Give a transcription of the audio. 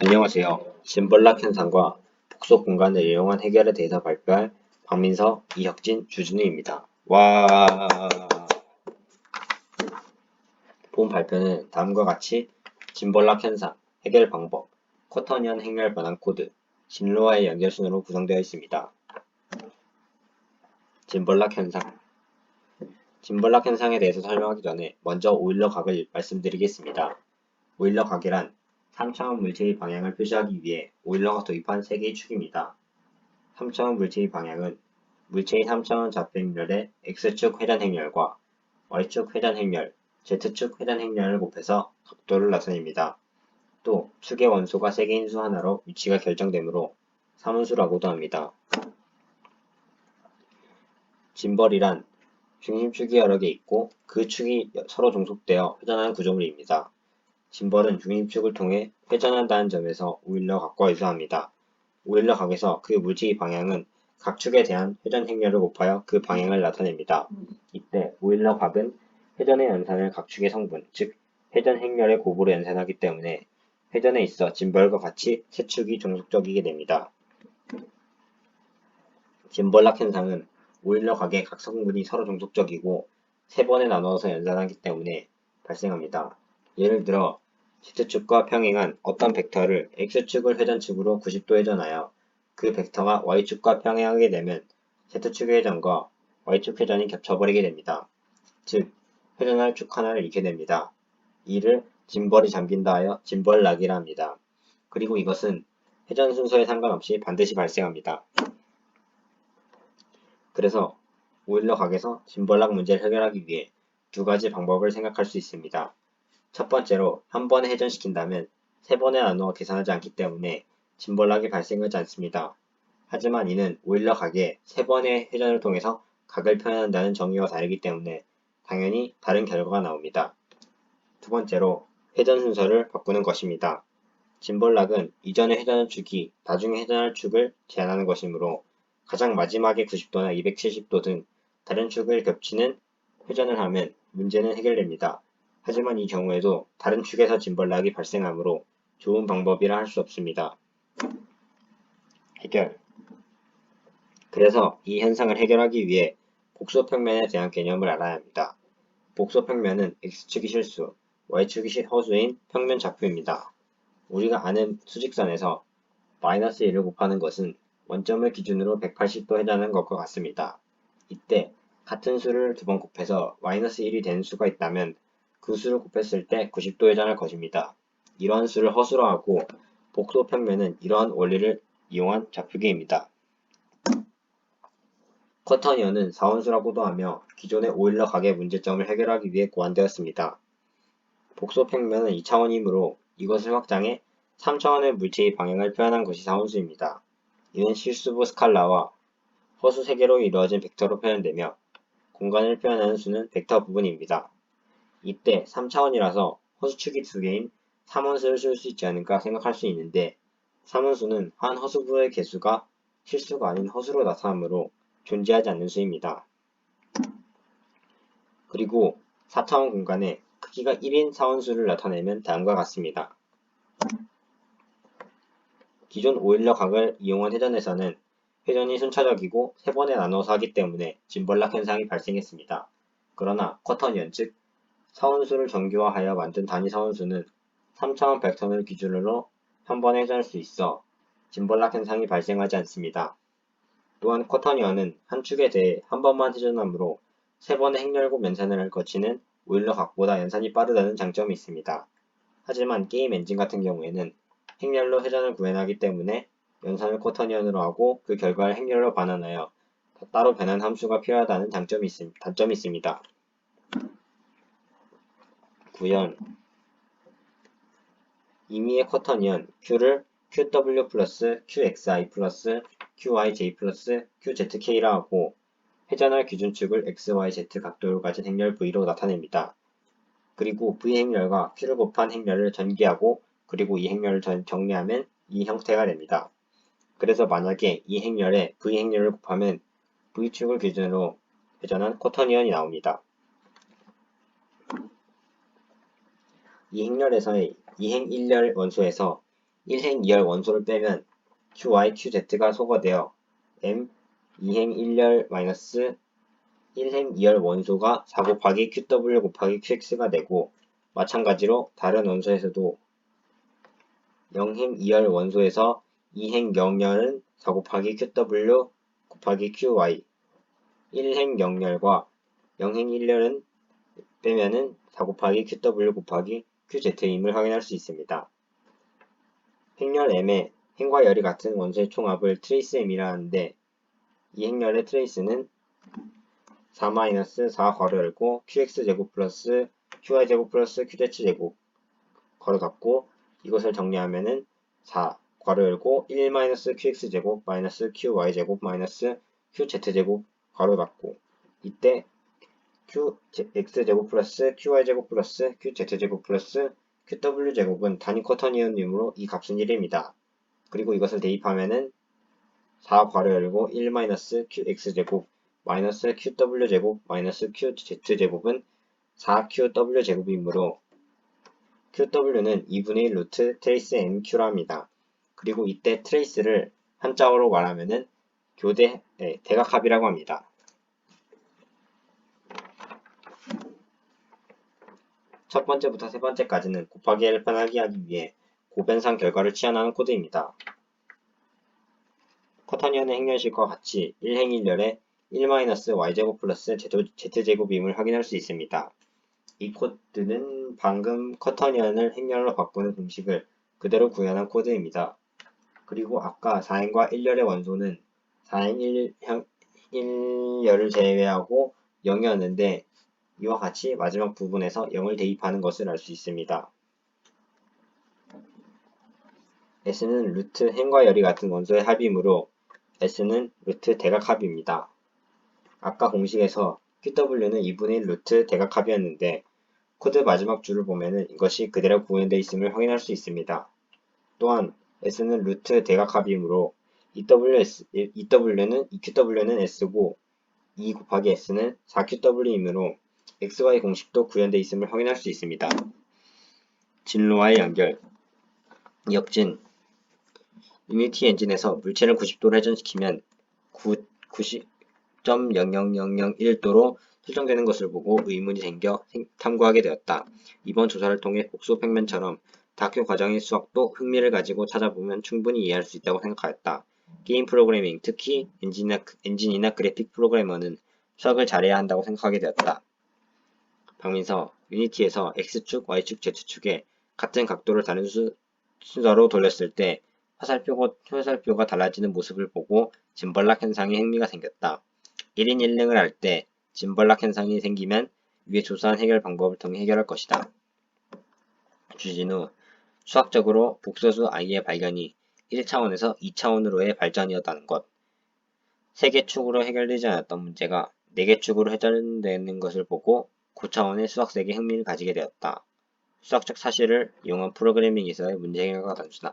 안녕하세요. 짐벌락 현상과 복속 공간을 이용한 해결에 대해서 발표할 박민서, 이혁진, 주진우입니다. 와. 본 발표는 다음과 같이 짐벌락 현상, 해결 방법, 쿼터니언 행렬 변환 코드, 진로와의 연결순으로 구성되어 있습니다. 짐벌락 현상. 짐벌락 현상에 대해서 설명하기 전에 먼저 오일러 각을 말씀드리겠습니다. 오일러 각이란 3차원 물체의 방향을 표시하기 위해 오일러가 도입한 3개의 축입니다. 3차원 물체의 방향은 물체의 3차원 좌표 행렬의 X축 회전 행렬과 Y축 회전 행렬, Z축 회전 행렬을 곱해서 각도를 나타냅니다. 또 축의 원소가 3개인 수 하나로 위치가 결정되므로 사문수라고도 합니다. 짐벌이란 중심축이 여러 개 있고 그 축이 서로 종속되어 회전하는 구조물입니다. 짐벌은 중심축을 통해 회전한다는 점에서 오일러 각과 유사합니다. 오일러 각에서 그 물체의 방향은 각 축에 대한 회전 행렬을 곱하여 그 방향을 나타냅니다. 이때 오일러 각은 회전의 연산을 각 축의 성분, 즉 회전 행렬의 곱으로 연산하기 때문에 회전에 있어 짐벌과 같이 세 축이 종속적이게 됩니다. 짐벌락 현상은 오일러 각의 각 성분이 서로 종속적이고 세 번에 나누어서 연산하기 때문에 발생합니다. 예를 들어 Z축과 평행한 어떤 벡터를 X축을 회전축으로 90도 회전하여 그 벡터가 Y축과 평행하게 되면 Z축의 회전과 Y축 회전이 겹쳐버리게 됩니다. 즉, 회전할 축 하나를 잃게 됩니다. 이를 짐벌이 잠긴다 하여 짐벌락이라 합니다. 그리고 이것은 회전 순서에 상관없이 반드시 발생합니다. 그래서 오일러 각에서 짐벌락 문제를 해결하기 위해 두 가지 방법을 생각할 수 있습니다. 첫 번째로 한 번에 회전시킨다면 세 번에 나누어 계산하지 않기 때문에 짐벌락이 발생하지 않습니다. 하지만 이는 오일러 각의 세 번의 회전을 통해서 각을 표현한다는 정의와 다르기 때문에 당연히 다른 결과가 나옵니다. 두 번째로 회전 순서를 바꾸는 것입니다. 짐벌락은 이전에 회전한 축이 나중에 회전할 축을 제한하는 것이므로 가장 마지막에 90도나 270도 등 다른 축을 겹치는 회전을 하면 문제는 해결됩니다. 하지만 이 경우에도 다른 축에서 짐벌락이 발생하므로 좋은 방법이라 할 수 없습니다. 해결. 그래서 이 현상을 해결하기 위해 복소평면에 대한 개념을 알아야 합니다. 복소평면은 X축이 실수, Y축이 허수인 평면 좌표입니다. 우리가 아는 수직선에서 마이너스 1을 곱하는 것은 원점을 기준으로 180도 회전하는 것과 같습니다. 이때 같은 수를 두 번 곱해서 마이너스 1이 되는 수가 있다면 그 수를 곱했을 때 90도 회전할 것입니다. 이러한 수를 허수로 하고 복소평면은 이러한 원리를 이용한 좌표계입니다. 쿼터니언은 사원수라고도 하며 기존의 오일러 각의 문제점을 해결하기 위해 고안되었습니다. 복소평면은 2차원이므로 이것을 확장해 3차원의 물체의 방향을 표현한 것이 사원수입니다. 이는 실수부 스칼라와 허수 3개로 이루어진 벡터로 표현되며 공간을 표현하는 수는 벡터 부분입니다. 이때 3차원이라서 허수축이 2개인 3원수를 쓸 수 있지 않을까 생각할 수 있는데 3원수는 한 허수부의 개수가 실수가 아닌 허수로 나타나므로 존재하지 않는 수입니다. 그리고 4차원 공간에 크기가 1인 사원수를 나타내면 다음과 같습니다. 기존 오일러 각을 이용한 회전에서는 회전이 순차적이고 3번에 나눠서 하기 때문에 짐벌락 현상이 발생했습니다. 그러나 쿼터니언 즉 사원수를 정규화하여 만든 단위 사원수는 3차원 벡터를 기준으로 한 번에 회전할 수 있어 짐벌락 현상이 발생하지 않습니다. 또한 쿼터니언은 한 축에 대해 한 번만 회전하므로 3번의 행렬곱 연산을 거치는 오일러 각보다 연산이 빠르다는 장점이 있습니다. 하지만 게임 엔진 같은 경우에는 행렬로 회전을 구현하기 때문에 연산을 쿼터니언으로 하고 그 결과를 행렬로 반환하여 따로 변환 함수가 필요하다는 단점이 있습니다. 구현 임의의 쿼터니언 Q를 QW 플러스 QXI 플러스 QYJ 플러스 QZK라 하고 회전할 기준축을 XYZ 각도를 가진 행렬 V로 나타냅니다. 그리고 V 행렬과 Q를 곱한 행렬을 전개하고 그리고 이 행렬을 정리하면 이 형태가 됩니다. 그래서 만약에 이 행렬에 V 행렬을 곱하면 V축을 기준으로 회전한 쿼터니언이 나옵니다. 이 행렬에서의 이행 1렬 원소에서 1행 2열 원소를 빼면 QY, QZ가 소거되어 M 2행 1열 마이너스 1행 2열 원소가 4 곱하기 QW 곱하기 QX가 되고, 마찬가지로 다른 원소에서도 0행 2열 원소에서 2행 0열은 4 곱하기 QW 곱하기 QY, 1행 0열과 0행 1열은 빼면은 4 곱하기 QW 곱하기 QZ임을 확인할 수 있습니다. 행렬 M의 행과 열이 같은 원소의 총합을 트레이스 M이라 하는데, 이 행렬의 트레이스는 4-4 괄호 열고 QX제곱 플러스 QY제곱 플러스 QZ제곱 괄호 닫고, 이것을 정리하면은 4 괄호 열고 1-QX제곱 마이너스 QY제곱 마이너스 QZ제곱 괄호 닫고, 이때 QX제곱 플러스 QY제곱 플러스 QZ제곱 플러스 QW제곱은 단위 쿼터니언이므로 이 값은 1입니다. 그리고 이것을 대입하면은 4 괄호 열고 1-QX제곱 마이너스 QW제곱 마이너스 QZ제곱은 4QW제곱이므로 QW는 2분의 1 루트 트레이스 MQ라 합니다. 그리고 이때 트레이스를 한자어로 말하면은 대각합이라고 합니다. 첫 번째부터 세 번째까지는 곱하기 L을 편하게 하기 위해 고변상 결과를 치환하는 코드입니다. 쿼터니언의 행렬식과 같이 1행 1열에 1-y제곱 플러스 z제곱임을 확인할 수 있습니다. 이 코드는 방금 쿼터니언을 행렬로 바꾸는 공식을 그대로 구현한 코드입니다. 그리고 아까 4행과 1열의 원소는 4행 1열을 제외하고 0이었는데, 이와 같이 마지막 부분에서 0을 대입하는 것을 알 수 있습니다. S는 루트 행과 열이 같은 원소의 합이므로 S는 루트 대각합입니다. 아까 공식에서 QW는 2분의 1 루트 대각합이었는데, 코드 마지막 줄을 보면은 이것이 그대로 구현되어 있음을 확인할 수 있습니다. 또한 S는 루트 대각합이므로 EQW는 S고 2 곱하기 S는 4QW이므로 XY 공식도 구현되어 있음을 확인할 수 있습니다. 진로와의 연결. 역진. 유니티 엔진에서 물체를 90도로 회전시키면 90.00001도로 설정되는 것을 보고 의문이 생겨 탐구하게 되었다. 이번 조사를 통해 복수 평면처럼 다큐 과정의 수학도 흥미를 가지고 찾아보면 충분히 이해할 수 있다고 생각하였다. 게임 프로그래밍, 특히 엔진이나 그래픽 프로그래머는 수학을 잘해야 한다고 생각하게 되었다. 박민서, 유니티에서 X축, Y축, Z축에 같은 각도를 다른 순서로 돌렸을 때 화살표가 달라지는 모습을 보고 짐벌락 현상에 흥미가 생겼다. 1인 1능을 할 때 짐벌락 현상이 생기면 위에 조사한 해결 방법을 통해 해결할 것이다. 주진우, 수학적으로 복소수 i의 발견이 1차원에서 2차원으로의 발전이었다는 것. 3개 축으로 해결되지 않았던 문제가 4개 축으로 해결되는 것을 보고 고차원의 수학색에 흥미를 가지게 되었다. 수학적 사실을 이용한 프로그래밍에서의 문제 해결과 단순화.